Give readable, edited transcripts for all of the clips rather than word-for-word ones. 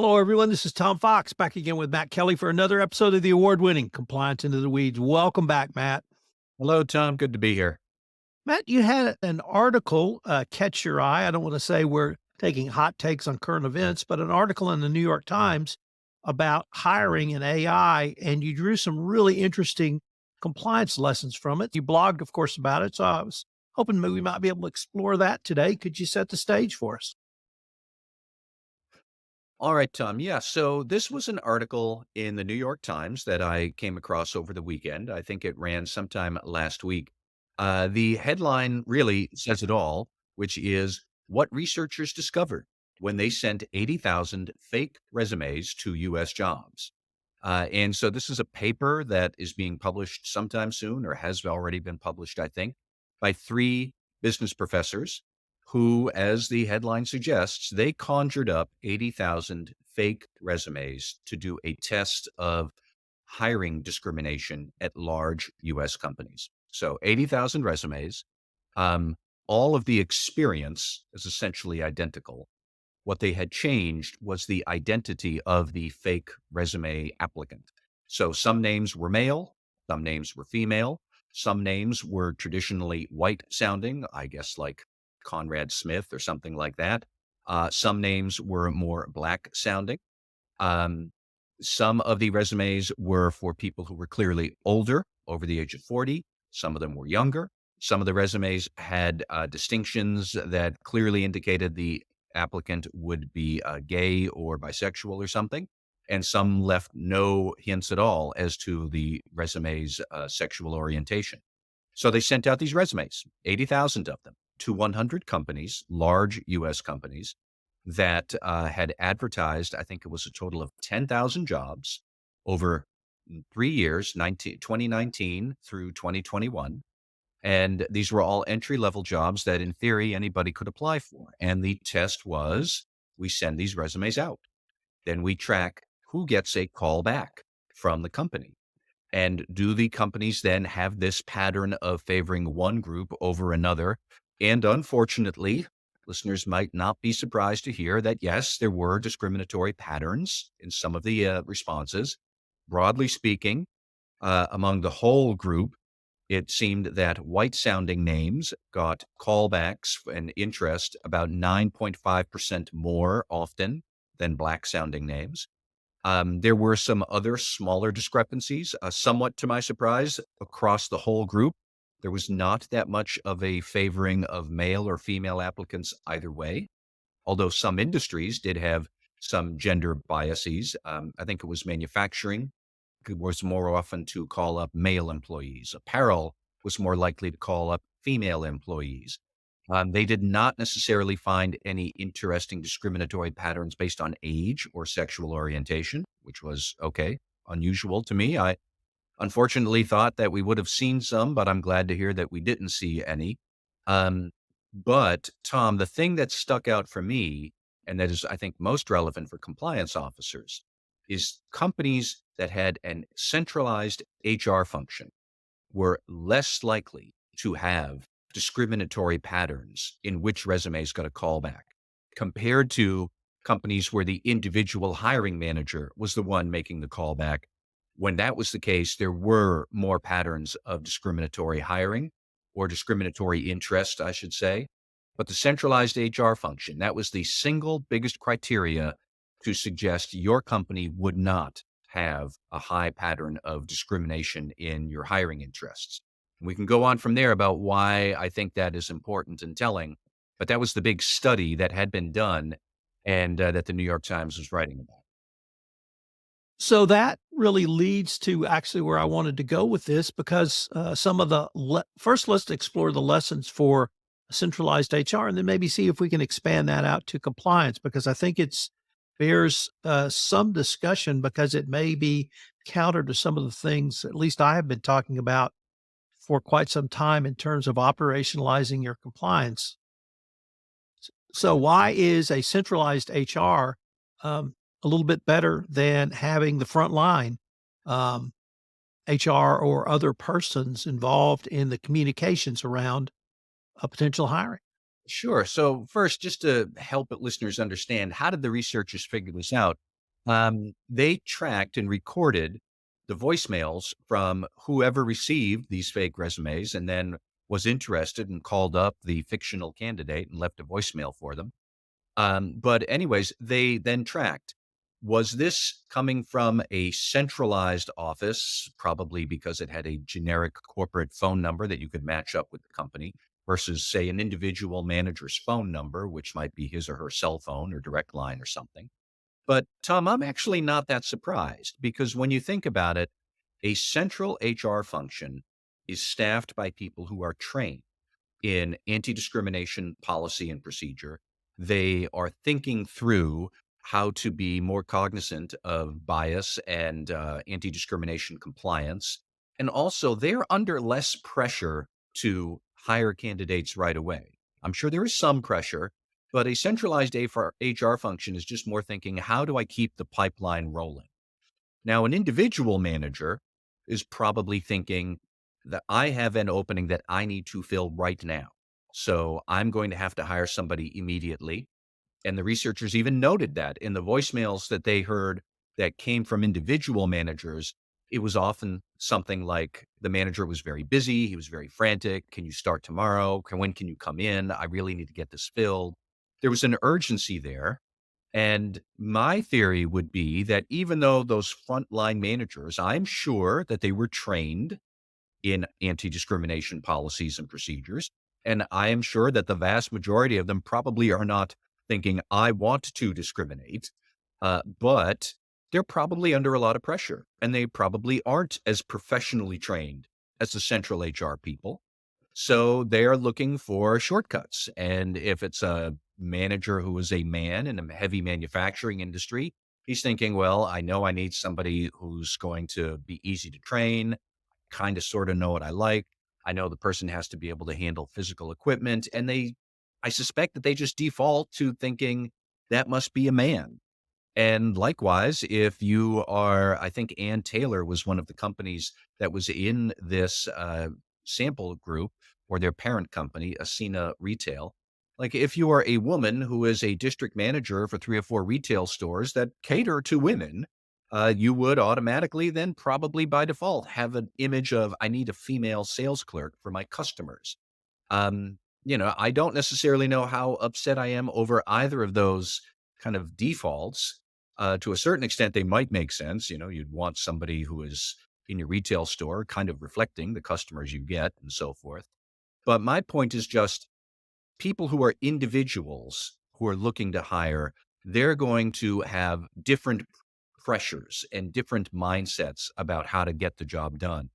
Hello, everyone. This is Tom Fox back again with Matt Kelly for another episode of the award winning Compliance Into the Weeds. Welcome back, Matt. Hello, Tom. Good to be here. Matt, you had an article catch your eye. I don't want to say we're taking hot takes on current events, but an article in the New York Times about hiring and AI, and you drew some really interesting compliance lessons from it. You blogged, of course, about it. So I was hoping maybe we might be able to explore that today. Could you set the stage for us? All right, Tom. Yeah. So this was an article in the New York Times that I came across over the weekend. I think it ran sometime last week. The headline really says it all, which is what researchers discovered when they sent 80,000 fake resumes to U.S. jobs. And so this is a paper that is being published sometime soon or has already been published, I think, by three business professors who, as the headline suggests, they conjured up 80,000 fake resumes to do a test of hiring discrimination at large US companies. So 80,000 resumes. Um, all of the experience is essentially identical. What they had changed was the identity of the fake resume applicant. So some names were male, some names were female, some names were traditionally white sounding, I guess like Conrad Smith or something like that. Some names were more black sounding. Um, some of the resumes were for people who were clearly older, over the age of 40. Some of them were younger. Some of the resumes had distinctions that clearly indicated the applicant would be gay or bisexual or something. And some left no hints at all as to the resume's sexual orientation. So they sent out these resumes, 80,000 of them, to 100 companies, large US companies that had advertised, I think it was a total of 10,000 jobs over 3 years, 2019 through 2021. And these were all entry level jobs that, in theory, anybody could apply for. And the test was we send these resumes out. Then we track who gets a call back from the company. And do the companies then have this pattern of favoring one group over another? And unfortunately, listeners might not be surprised to hear that, yes, there were discriminatory patterns in some of the responses. Broadly speaking, among the whole group, it seemed that white sounding names got callbacks and interest about 9.5% more often than black sounding names. There were some other smaller discrepancies, somewhat to my surprise, across the whole group. There was not that much of a favoring of male or female applicants either way, although some industries did have some gender biases. I think it was manufacturing was more often to call up male employees. Apparel was more likely to call up female employees. They did not necessarily find any interesting discriminatory patterns based on age or sexual orientation, which was okay, unusual to me. I unfortunately thought that we would have seen some, but I'm glad to hear that we didn't see any. Um, but Tom, the thing that stuck out for me, and that is, I think, most relevant for compliance officers, is companies that had an centralized HR function were less likely to have discriminatory patterns in which resumes got a call back compared to companies where the individual hiring manager was the one making the call back. When that was the case, there were more patterns of discriminatory hiring or discriminatory interest, I should say. But the centralized HR function, that was the single biggest criteria to suggest your company would not have a high pattern of discrimination in your hiring interests. We can go on from there about why I think that is important and telling, but that was the big study that had been done and that the New York Times was writing about. So that really leads to actually where I wanted to go with this because some of the first, let's explore the lessons for centralized HR, and then maybe see if we can expand that out to compliance because I think it's bears some discussion because it may be counter to some of the things at least I have been talking about for quite some time in terms of operationalizing your compliance. So why is a centralized HR a little bit better than having the front line um, HR or other persons involved in the communications around a potential hiring? Sure. So first, just to help listeners understand, how did the researchers figure this out? They tracked and recorded the voicemails from whoever received these fake resumes and then was interested and called up the fictional candidate and left a voicemail for them. But anyways, they then tracked. Was this coming from a centralized office, probably because it had a generic corporate phone number that you could match up with the company, versus, say, an individual manager's phone number, which might be his or her cell phone or direct line or something? But Tom, I'm actually not that surprised because when you think about it, a central HR function is staffed by people who are trained in anti-discrimination policy and procedure. They are thinking through how to be more cognizant of bias and anti-discrimination compliance. And also, they're under less pressure to hire candidates right away. I'm sure there is some pressure, but a centralized HR function is just more thinking, how do I keep the pipeline rolling? Now, an individual manager is probably thinking that I have an opening that I need to fill right now. So I'm going to have to hire somebody immediately. And the researchers even noted that in the voicemails that they heard that came from individual managers, it was often something like the manager was very busy. He was very frantic. Can you start tomorrow? When can you come in? I really need to get this filled. There was an urgency there, and my theory would be that even though those frontline managers, I'm sure that they were trained in anti discrimination policies and procedures. And I am sure that the vast majority of them probably are not thinking, I want to discriminate, but they're probably under a lot of pressure and they probably aren't as professionally trained as the central HR people. So they are looking for shortcuts. And if it's a manager who is a man in a heavy manufacturing industry, he's thinking, well, I know I need somebody who's going to be easy to train, kind of sort of know what I like. I know the person has to be able to handle physical equipment. And I suspect that they just default to thinking that must be a man. And likewise, if you are, I think Ann Taylor was one of the companies that was in this sample group or their parent company, Ascena Retail. Like if you are a woman who is a district manager for 3 or 4 retail stores that cater to women, you would automatically then probably by default have an image of, I need a female sales clerk for my customers. I don't necessarily know how upset I am over either of those kind of defaults. To a certain extent, they might make sense. You'd want somebody who is in your retail store, kind of reflecting the customers you get and so forth. But my point is just people who are individuals who are looking to hire, they're going to have different pressures and different mindsets about how to get the job done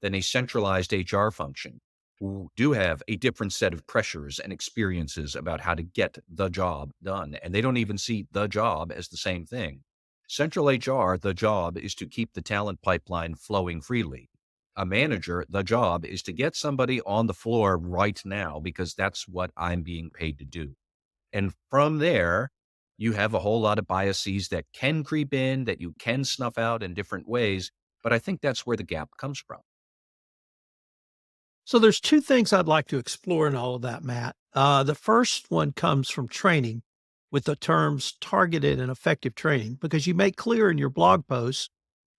than a centralized HR function who do have a different set of pressures and experiences about how to get the job done. And they don't even see the job as the same thing. Central HR, the job is to keep the talent pipeline flowing freely. A manager, the job is to get somebody on the floor right now because that's what I'm being paid to do. And from there, you have a whole lot of biases that can creep in, that you can snuff out in different ways. But I think that's where the gap comes from. So there's two things I'd like to explore in all of that, Matt. The first one comes from training with the terms targeted and effective training, because you make clear in your blog posts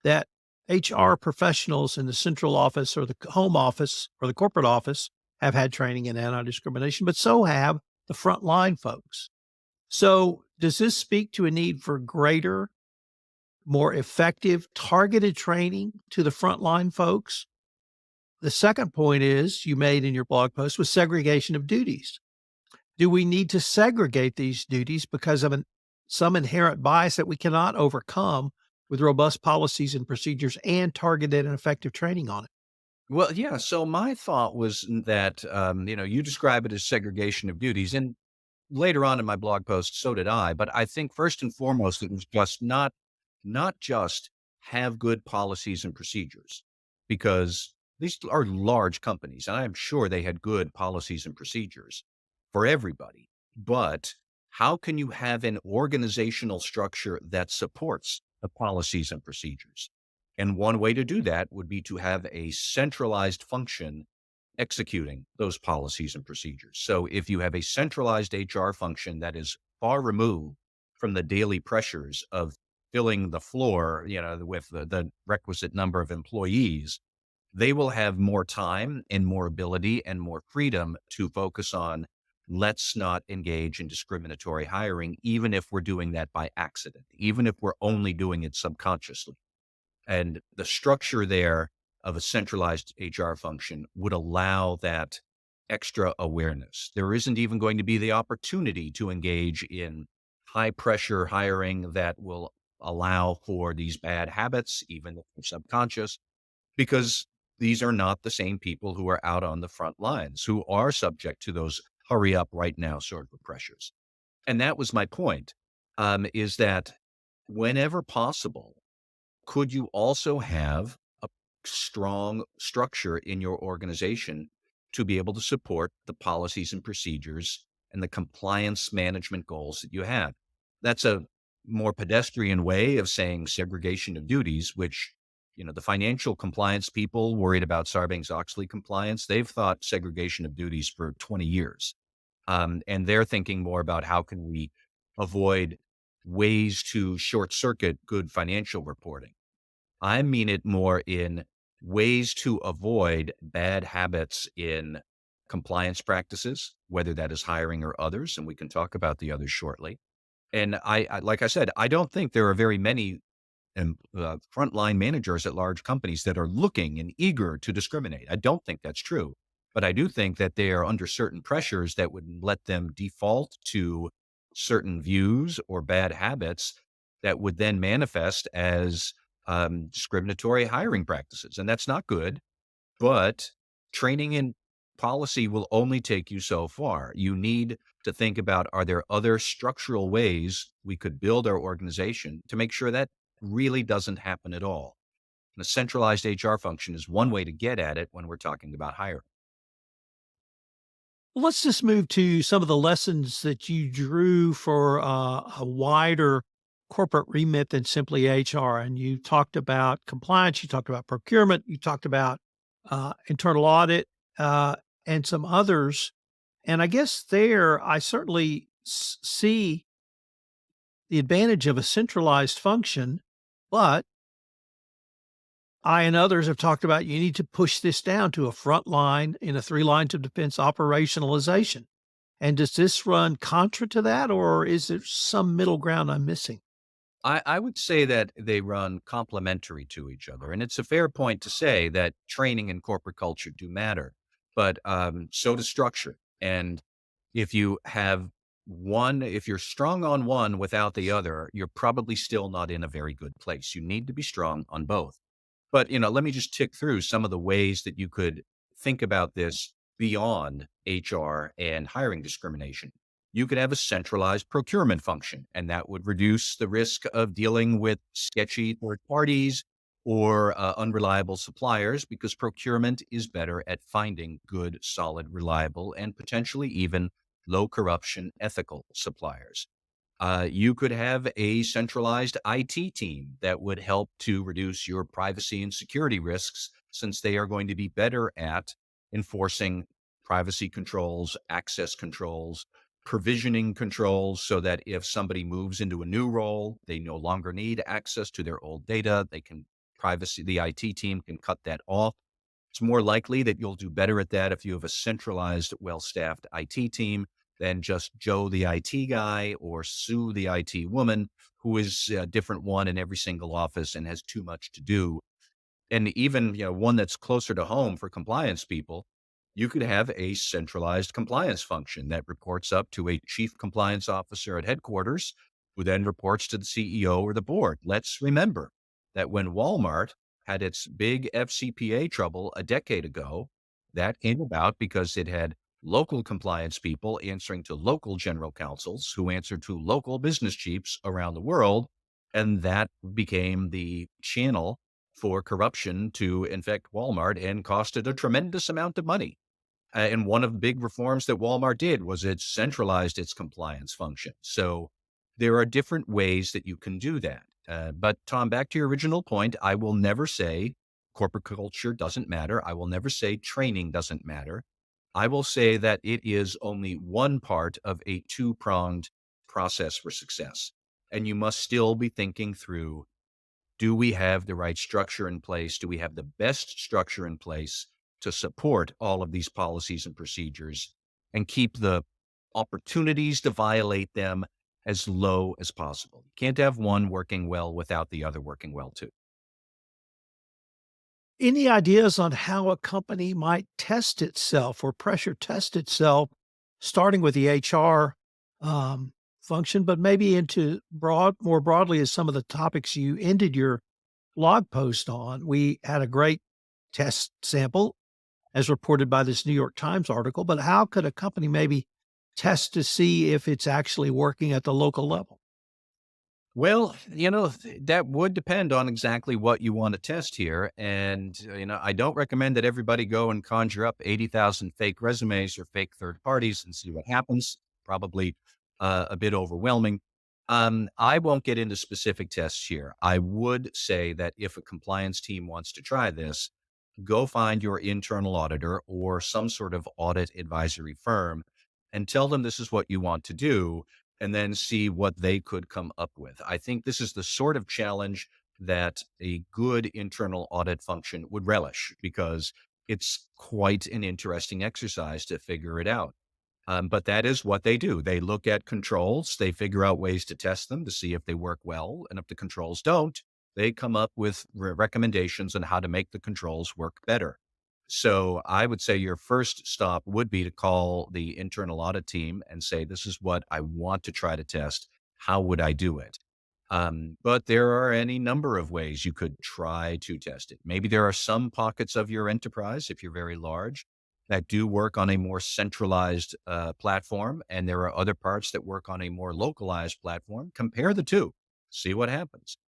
that HR professionals in the central office or the home office or the corporate office have had training in anti-discrimination, but so have the frontline folks. So does this speak to a need for greater, more effective, targeted training to the frontline folks? The second point is you made in your blog post was segregation of duties. Do we need to segregate these duties because of some inherent bias that we cannot overcome with robust policies and procedures and targeted and effective training on it? Well, yeah. So my thought was that, you describe it as segregation of duties. And later on in my blog post, so did I. But I think first and foremost, it was just not just have good policies and procedures, because these are large companies, and I'm sure they had good policies and procedures for everybody. But how can you have an organizational structure that supports the policies and procedures? And one way to do that would be to have a centralized function executing those policies and procedures. So if you have a centralized HR function that is far removed from the daily pressures of filling the floor, with the requisite number of employees, they will have more time and more ability and more freedom to focus on, let's not engage in discriminatory hiring, even if we're doing that by accident, even if we're only doing it subconsciously. And the structure there of a centralized HR function would allow that extra awareness. There isn't even going to be the opportunity to engage in high pressure hiring that will allow for these bad habits, even if they're subconscious, because these are not the same people who are out on the front lines, who are subject to those hurry up right now sort of pressures. And that was my point, is that whenever possible, could you also have a strong structure in your organization to be able to support the policies and procedures and the compliance management goals that you have? That's a more pedestrian way of saying segregation of duties, which, the financial compliance people worried about Sarbanes-Oxley compliance, they've thought segregation of duties for 20 years. And they're thinking more about how can we avoid ways to short circuit good financial reporting. I mean it more in ways to avoid bad habits in compliance practices, whether that is hiring or others, and we can talk about the others shortly. And like I said, I don't think there are very many frontline managers at large companies that are looking and eager to discriminate. I don't think that's true. But I do think that they are under certain pressures that would let them default to certain views or bad habits that would then manifest as discriminatory hiring practices. And that's not good. But training and policy will only take you so far. You need to think about, are there other structural ways we could build our organization to make sure that really doesn't happen at all? And a centralized HR function is one way to get at it when we're talking about hiring. Well, let's just move to some of the lessons that you drew for a wider corporate remit than simply HR. And you talked about compliance, you talked about procurement, you talked about internal audit, uh, and some others. And I guess there, I certainly see the advantage of a centralized function, but I and others have talked about you need to push this down to a front line in a three lines of defense operationalization. And does this run contra to that, or is there some middle ground I'm missing? I would say that they run complementary to each other. And it's a fair point to say that training and corporate culture do matter, but so does structure. And if you have one, if you're strong on one without the other, you're probably still not in a very good place. You need to be strong on both. But, let me just tick through some of the ways that you could think about this beyond HR and hiring discrimination. You could have a centralized procurement function, and that would reduce the risk of dealing with sketchy third parties or unreliable suppliers because procurement is better at finding good, solid, reliable, and potentially even low corruption ethical suppliers. You could have a centralized IT team that would help to reduce your privacy and security risks since they are going to be better at enforcing privacy controls, access controls, provisioning controls so that if somebody moves into a new role, they no longer need access to their old data. The IT team can cut that off. It's more likely that you'll do better at that if you have a centralized, well-staffed IT team than just Joe, the IT guy, or Sue, the IT woman, who is a different one in every single office and has too much to do. And even, one that's closer to home for compliance people, you could have a centralized compliance function that reports up to a chief compliance officer at headquarters, who then reports to the CEO or the board. Let's remember that when Walmart had its big FCPA trouble a decade ago, that came about because it had local compliance people answering to local general counsels who answered to local business chiefs around the world. And that became the channel for corruption to infect Walmart and costed a tremendous amount of money. And one of the big reforms that Walmart did was it centralized its compliance function. So there are different ways that you can do that. But Tom, back to your original point, I will never say corporate culture doesn't matter. I will never say training doesn't matter. I will say that it is only one part of a two-pronged process for success. And you must still be thinking through, do we have the right structure in place? Do we have the best structure in place to support all of these policies and procedures and keep the opportunities to violate them as low as possible? You can't have one working well without the other working well too. Any ideas on how a company might test itself or pressure test itself, starting with the HR function, but maybe into more broadly as some of the topics you ended your blog post on? We had a great test sample as reported by this New York Times article, but how could a company maybe test to see if it's actually working at the local level? Well, that would depend on exactly what you want to test here. And, I don't recommend that everybody go and conjure up 80,000 fake resumes or fake third parties and see what happens. Probably a bit overwhelming. I won't get into specific tests here. I would say that if a compliance team wants to try this, go find your internal auditor or some sort of audit advisory firm and tell them this is what you want to do and then see what they could come up with. I think this is the sort of challenge that a good internal audit function would relish because it's quite an interesting exercise to figure it out. But that is what they do. They look at controls, they figure out ways to test them to see if they work well. And if the controls don't, they come up with recommendations on how to make the controls work better. So I would say your first stop would be to call the internal audit team and say, this is what I want to try to test. How would I do it? But there are any number of ways you could try to test it. Maybe there are some pockets of your enterprise, if you're very large, that do work on a more centralized platform, and there are other parts that work on a more localized platform. Compare the two, see what happens.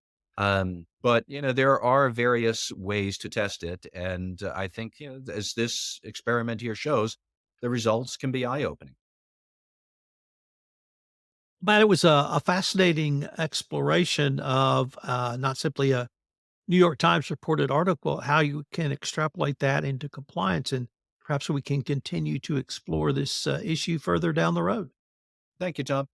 But there are various ways to test it, and I think as this experiment here shows, the results can be eye-opening. But it was a fascinating exploration of not simply a New York Times reported article, how you can extrapolate that into compliance. And perhaps we can continue to explore this issue further down the road. Thank you, Tom.